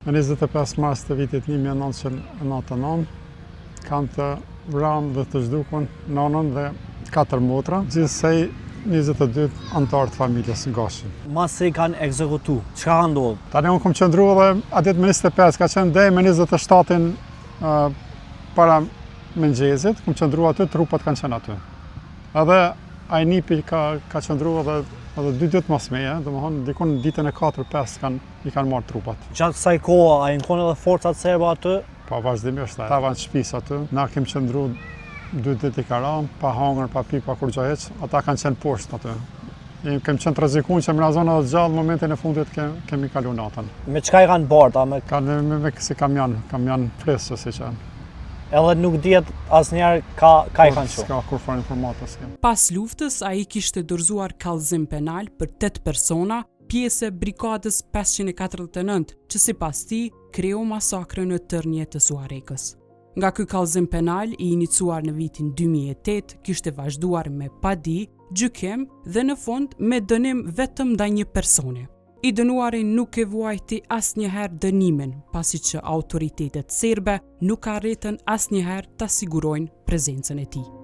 Në 25 mars të vitit 1999 kanë të vranë dhe të zhdukun nonën dhe 4 motra, gjithsej 22 anëtarë të familjes Gashi. Mas se i kanë ekzekutu, çka ka ndodhur? Tani unë kom qëndru dhe atit me 25, ka qenë deri me 27-in para mëngjesit, kom qëndru aty, trupat kanë qenë aty. Edhe ajnipi ka qëndru edhe 2 ditë mas meje, domethënë dikun ditën e 4-5 i kanë marrë trupat. Gjatë kësaj kohe, a janë edhe forcat serbe aty? Po vazhdimisht, ata vanë shtëpisë aty, na kem qëndru 2 ditë i karam, pa hangër, pa pi, pa kur gjë hiç, ata kanë qenë poshtë aty. Kem qenë të rrezikuar që më razon edhe gjallë, në momentin e fundit kemi kalu natën. Me çka i kanë barta? Kanë me si kamion fresë si që. Edhe nuk dihet asnjëherë ka i kanë qenë. S'ka kurfar informatës. Pas luftës, ai kishte dorëzuar kallëzim penal për 8 persona, pjesë e brikadës 549, që sipas tij kreu masakrën në tërnje të Suarekës. Nga ky kallëzim penal i iniciuar në vitin 2008, kishte vazhduar me padi, gjykim dhe në fund me dënim vetëm ndaj një personi. I dënuari nuk e vuajti asnjëherë dënimin, pasi që autoritetet serbe nuk arritën asnjëherë ta sigurojnë prezencën e tij.